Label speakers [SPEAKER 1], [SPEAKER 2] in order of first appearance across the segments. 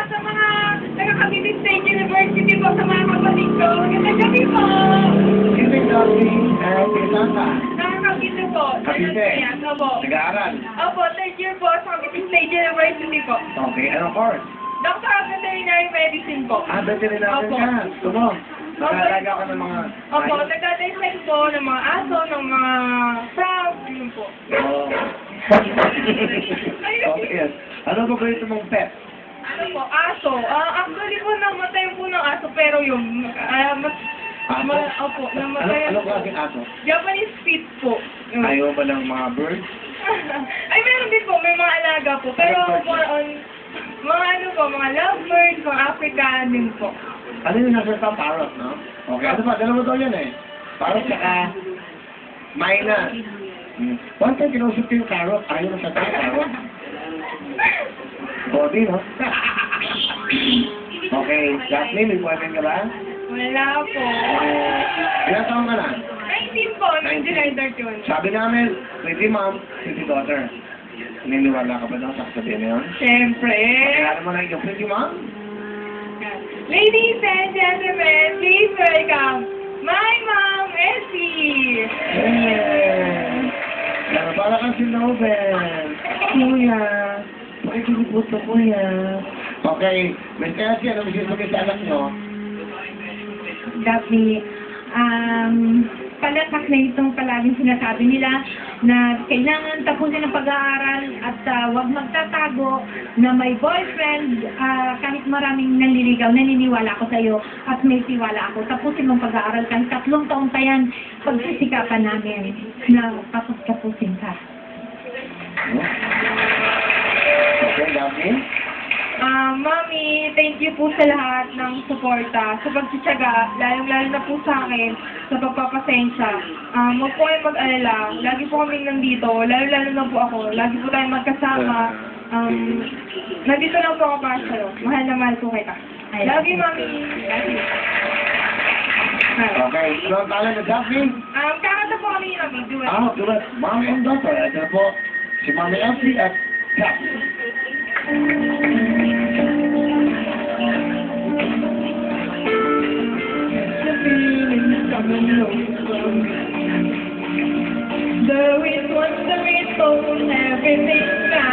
[SPEAKER 1] sa mga taga-Cavite State University po, sa mga kapatid ko. Magandang gabi po.
[SPEAKER 2] Sino yung Dati? Pinsan ka?
[SPEAKER 1] Taga-Cavite po.
[SPEAKER 2] Cavite?
[SPEAKER 1] Opo.
[SPEAKER 2] Nag-aaral?
[SPEAKER 1] Opo, third year po sa Cavite State University po.
[SPEAKER 2] Okay, anong course?
[SPEAKER 1] Doctor of Veterinary Medicine po.
[SPEAKER 2] Veterinarian
[SPEAKER 1] Opo.
[SPEAKER 2] ka. Gusto mo? Nag-aalaga ka ng mga...
[SPEAKER 1] Opo, nagdadissect po ng mga aso, ng mga frogs, yun po.
[SPEAKER 2] Oo. Okay, yes. Ano ba ito mong pet?
[SPEAKER 1] Ano po, aso. Actually po, namatay po ng aso, pero yung, opo, namatay.
[SPEAKER 2] Ano klaseng aso?
[SPEAKER 1] Japanese Spitz po. Yun.
[SPEAKER 2] Ayaw ba ng mga birds?
[SPEAKER 1] Ay, meron din po, may mga alaga po. Pero more on, mga ano po, mga lovebirds, mga African din po.
[SPEAKER 2] Ano yung nasa parrot, no? Okay, ano ba? Dalawa daw yan eh. Parrot saka Mayna. One time kinausap ko yung carrot, ayaw na sa carrot. Body, no? Okay, Daphne, may boyfriend ka ba?
[SPEAKER 1] Wala po.
[SPEAKER 2] Ilang taon ka na?
[SPEAKER 1] 19 po, 1931.
[SPEAKER 2] Sabi namin, pretty mom, pretty daughter. Naniniwala ka ba daw sa kasabihin na yun?
[SPEAKER 1] Siyempre.
[SPEAKER 2] Pakilala mo lang yung pretty mom?
[SPEAKER 1] Ladies and gentlemen, please welcome my mom, Essie.
[SPEAKER 2] Pero para kang si Nobel. Kuya. Pakikilipot ka, kuya. Okay. Miss Essie, ano gusto mo sa anak nyo?
[SPEAKER 3] Daphne, palatak na itong palaging sinasabi nila na kailangan tapusin ang pag-aaral at huwag magtatago na may boyfriend kahit maraming nanliligaw, naniniwala ako sa iyo at may tiwala ako. Tapusin mong pag-aaral kahit 3 taon pa yan, pagsisikapan namin na tapusin ka.
[SPEAKER 2] Okay, Daphne?
[SPEAKER 1] Mami, thank you po sa lahat ng suporta, sa pagtsitsaga, lalong-lalo na po sa akin, sa pagpapasensya. Huwag po kayong mag-alala, lagi po kaming nandito, lalo-lalo na po ako, lagi po tayong magkasama. Nandito lang po ako para sa'yo. Mahal na mahal po kita. Love you, Mami. Love you.
[SPEAKER 2] Okay. Ano ang pangalan na Daphne?
[SPEAKER 1] Kakanta po kami ng video.
[SPEAKER 2] Tulad. Mom and daughter. Ito na po si Mami Elsie at Daphne.
[SPEAKER 1] Though it was the reason everything I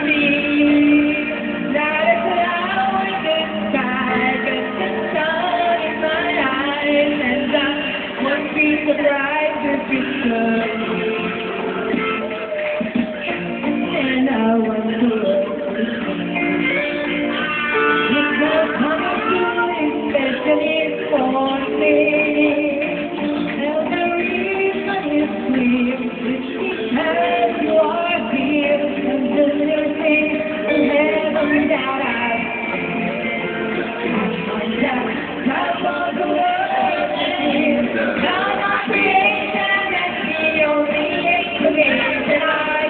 [SPEAKER 1] see, not a cloud in the sky, but the sun in my eyes, and I won't be surprised if it's true. And I want to love it will come to especially for me. And the reason is clear, it's because you are here, and the little things never that I top of the world is now my creation, that's the only explanation I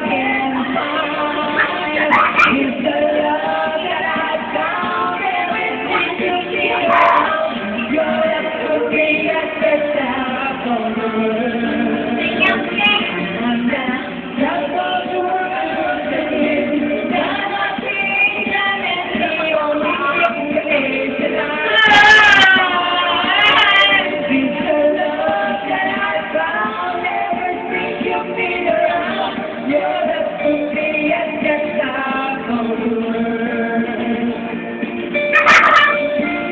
[SPEAKER 1] can find. It's the love that I found everything to be around. You're the perfect at the top of the world. And top of the world is now my creation, that's the only explanation I find. It's the love that I found ever since you've been around. You're the perfect at the top of the world.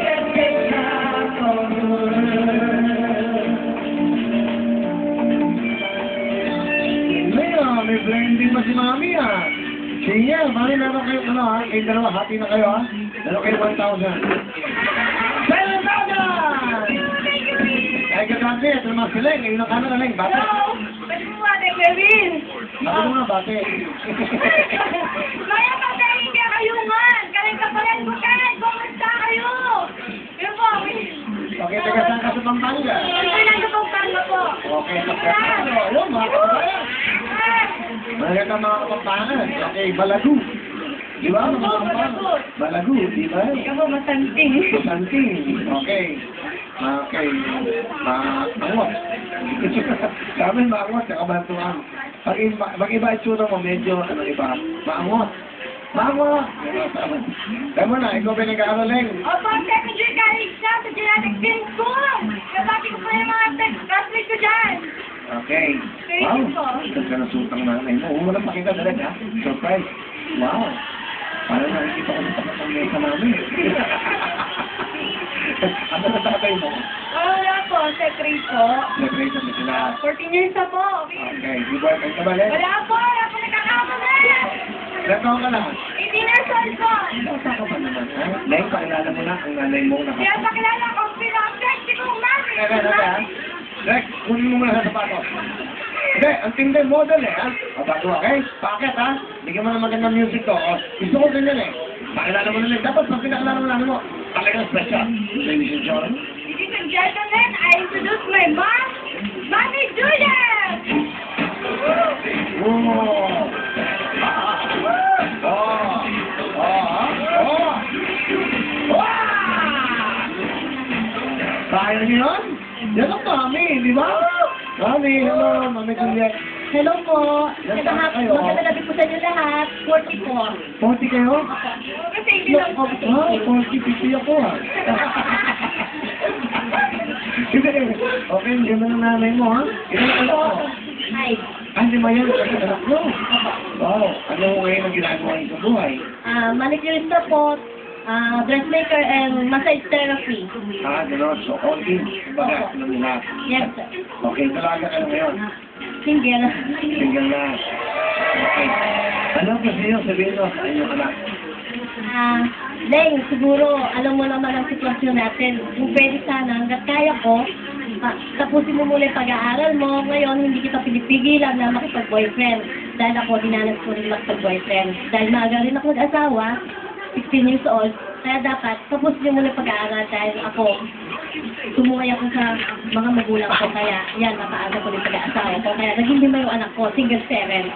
[SPEAKER 1] At the top of the world.
[SPEAKER 2] May blending pa si Mami Sige, Mami, meron kayo kayong dalawa, happy na kayo Meron kayo 1,000. 7,000! Ay, kagati, ito naman sila ngayon ang camera lang, bate.
[SPEAKER 1] Hello! Pwede mo ba, Kevin?
[SPEAKER 2] Sabi mo nga, bate.
[SPEAKER 1] Kaya pagkain ka kayungan! Kaling kapalan ko kayo! Kumusta kayo? Yun po.
[SPEAKER 2] Okay, taga saan ka sa Pampanga?
[SPEAKER 1] Ito lang sa Pampanga po.
[SPEAKER 2] Okay, sa Pampanga. Ayun, mga kapabayan. Maganda mga kapampangan. Okay, Balagu. Di ba? Mga kapampangan. Balagu, di ba?
[SPEAKER 1] Ikaw po, masanting.
[SPEAKER 2] Santing. Okay. Okay. Maangot. Sabi maangot, saka bantuan. Pag iba itsura mo, medyo, iba, maangot. Tama. Tama na, ikaw ba nag-aaral, Leng?
[SPEAKER 1] Opo, second year college na sa Genetic Film School. Kabati ko po yung mga classmates ko dyan.
[SPEAKER 2] Okay. Wow. Ganda na sutang nanay mo. Huwag mo na pakita talaga, ha? Surprise. Wow. Parang nakikita ko sa pagkakang mesa namin. Ano sa tatay mo?
[SPEAKER 1] Wala po, secretary po.
[SPEAKER 2] Nag-rate na sila.
[SPEAKER 1] 14 years na po. Okay.
[SPEAKER 2] Okay. Di ba? Kaya ka ba, Leng?
[SPEAKER 1] Wala po nakakakama.
[SPEAKER 2] Ilan taon ka na?
[SPEAKER 1] 18 years old po.
[SPEAKER 2] Bata ka pa naman, ha? Leng, pakilala mo na ang nanay mo na
[SPEAKER 1] Kaya pakilala ko ang pinaka-sex ko mami.
[SPEAKER 2] ha? Rex, kunin mo muna sa sapatos. Hindi, ang tindi model ha? Bago, okay? Bakit ha? Bigyan mo na magandang music to. O, gusto ko ganyan Pakilala mo na lang. Dapat pag pinakilala mo namin mo, talagang special. Ladies and gentlemen.
[SPEAKER 1] Ladies and gentlemen, I introduce my mom, Mommy Juliet.
[SPEAKER 2] Oh! Kaya niyo yun? Yan ang mami, di ba? Mami, hello, Mami Juliet.
[SPEAKER 3] Hello po.
[SPEAKER 2] Yan ba kayo?
[SPEAKER 3] Magandang gabi po sa inyo lahat. 44.
[SPEAKER 2] 40 kayo?
[SPEAKER 1] Kasi hindi lang po.
[SPEAKER 2] Ah, 40, 50 ako Okay, hindi mo ng nanay mo ha? Ilan ang anak mo?
[SPEAKER 3] Hi.
[SPEAKER 2] Hindi mo yan, kasi anak mo. Wow, ano ngayon ang ginagawa niyo sa buhay?
[SPEAKER 3] Manicurista po, dressmaker and massage therapy.
[SPEAKER 2] Gano'n, so all in. Baga, ano nila.
[SPEAKER 3] Yes, sir.
[SPEAKER 2] Okay, talaga ka na ngayon.
[SPEAKER 3] Single.
[SPEAKER 2] Tingnan na. Okay. Ano kasi yun, sabihin mo sa inyong anak?
[SPEAKER 3] Deng, siguro, alam mo naman ang sitwasyon natin. Kung pwede sana, hanggat kaya ko, tapusin mo muna yung pag-aaral mo. Ngayon, hindi kita pinipigilan na makipag-boyfriend. Dahil ako, dinanas ko rin makipag-boyfriend. Dahil maaga rin ako nag-asawa, 16 years old. Kaya dapat, tapusin mo muna yung pag-aaral dahil ako, sumungay ako sa mga magulang ko. Kaya, yan, napaaga ko rin pag-aasawa ko. Kaya, naging lima yung anak ko, single parent.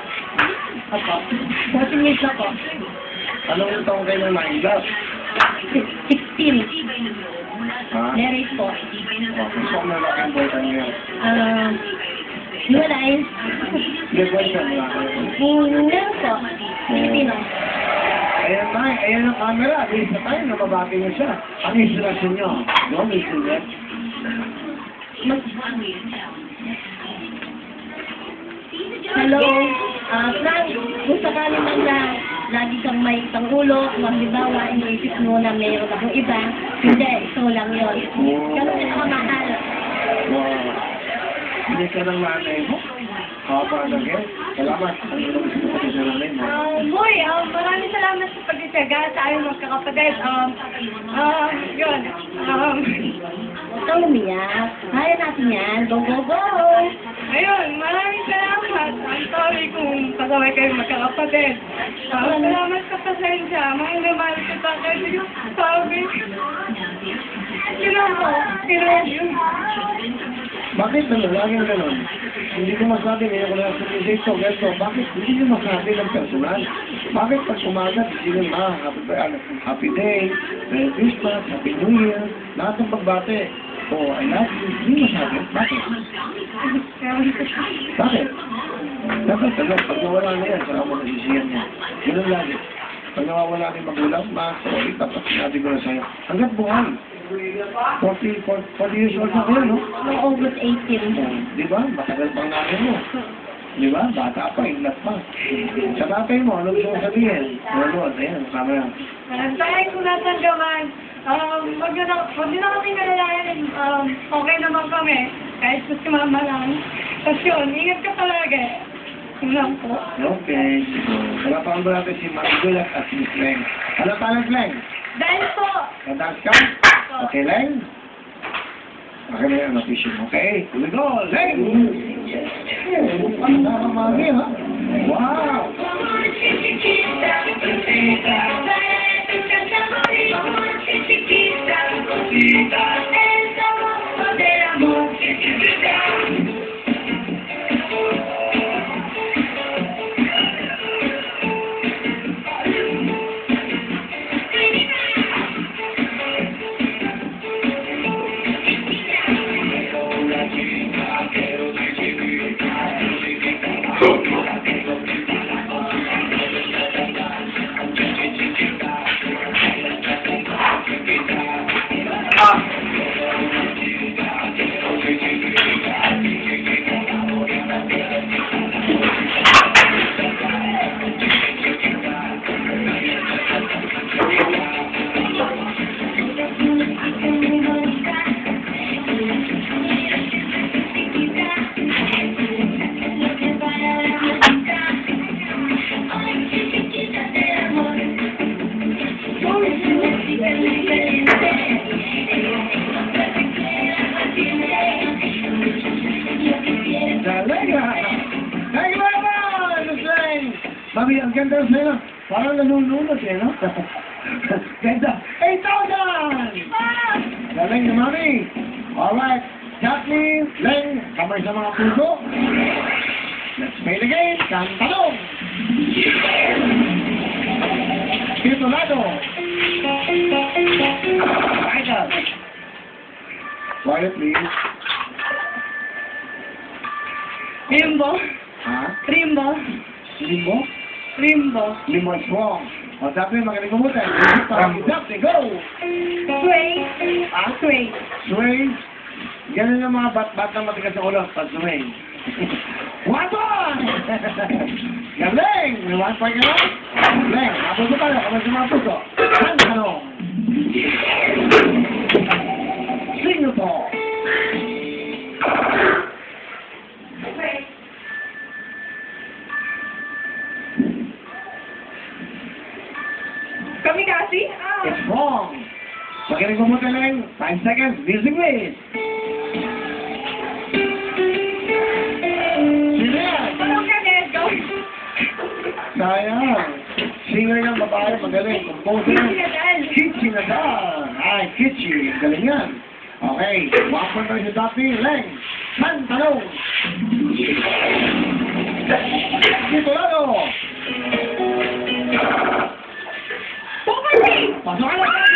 [SPEAKER 3] Opo. 14 years na po.
[SPEAKER 2] Anong taong kayo na nailap?
[SPEAKER 3] 16.
[SPEAKER 2] Ha?
[SPEAKER 3] Married po.
[SPEAKER 2] Okay, so ano na kayong boyfriend niyo?
[SPEAKER 3] Hiwalay.
[SPEAKER 2] Hindi, boyfriend mo lang.
[SPEAKER 3] Meron po. Filipino.
[SPEAKER 2] Ayan na, ayan ang camera. Bisa tayo, nababati niyo siya. Ano yung instruction niyo? No, Miss Juliet?
[SPEAKER 3] Hello. Frank, kung sakali man na lagi kang may pangulo, kung halimbawa iniisip mo na mayroon akong iba, hindi, ito lang yun. Ganun din ako mahal.
[SPEAKER 2] Wow. Hindi ka ng nanay mo? Haba na guys. Salamat. Ano yung gusto ko sa nanay mo?
[SPEAKER 1] Boy, maraming salamat sa pagtityaga sa aming magkakapatid. Yun.
[SPEAKER 3] Huwag kang umiyak. Kaya natin yan. Go, go, go!
[SPEAKER 1] Ayun, maraming salamat. I'm sorry kung kasaway kayo magkakapatid. Salamat sa pasensya. Mahal na mahal kita kasi yung sabi. Sino mo?
[SPEAKER 2] Bakit naman? Laging ganon. Hindi ko masabi ngayon ko na sa dito, ganito. Bakit hindi nyo masabi ng personal? Bakit pag umaga, hindi nyo happy day, Merry Christmas, Happy New Year, lahat ng pagbate. Oh, I love you. Hindi masabi. Bakit? Bakit? Dapat talaga, pag nawala na yan, saka mo nasisiyan niya. Ganun lagi. Pag nawawala na yung magulang, sorry, dapat sinabi ko na sa'yo. Hanggat buhay. 40 years old na kayo, no?
[SPEAKER 3] Noong August 18.
[SPEAKER 2] Di ba? Matagal pang namin mo. Di ba? Bata pa, ingat pa. Sa tatay mo, ano gusto mo sabihin? Ano, ayan, sama yan.
[SPEAKER 1] Tayo ko natanggaman. Wag na kami nalalayan. Okay naman kami. Kahit sa si mama lang. Tapos yun, ingat ka palagi. Yun lang po.
[SPEAKER 2] Okay. Kalapakan ba natin si Marigulat at si Leng? Ano talang Leng?
[SPEAKER 1] Dahil po,
[SPEAKER 2] Nadance ka? Okay, Leng? Okay na yan, official. Okay, here we go. Leng! Ang nakamami, ha? Wow! Mami, ang ganda sa'yo. Parang nalulunod eh, no? Ganda. 8,000! Galing ni Mami. Alright. Jacqueline, Leng, kamay sa mga puso. Let's play the game. Kantalong! Titulado. Title. Quiet, please.
[SPEAKER 1] Limbo.
[SPEAKER 2] Ha?
[SPEAKER 1] Limbo.
[SPEAKER 2] Limbo?
[SPEAKER 1] Limbo.
[SPEAKER 2] Limbo is wrong. O, sabi, magaling kumutan. Daphne, go!
[SPEAKER 1] Sway.
[SPEAKER 2] Ha?
[SPEAKER 1] Sway.
[SPEAKER 2] Sway. Ganun yung mga bat na matigas sa ulo. Pag sway. 1 point! Galing! May 1 point ka na? Galing! Mapuso tayo. Kamay sa mga puso. Ang tanong. Singapore.
[SPEAKER 1] Kamikasi.
[SPEAKER 2] It's wrong. Magaling kumutan lang. 5 seconds. Music please. Sino yan?
[SPEAKER 1] Anong ganyan? Go.
[SPEAKER 2] Sayang. Singer ng babae, magaling. Composer. Kitchi Nadal. Ay, Kitchi. Galing yan. Okay. 1 point tayo si Daphne. Leng. Pantalong. Titulado.
[SPEAKER 1] Poverty.
[SPEAKER 2] Pasok ka na.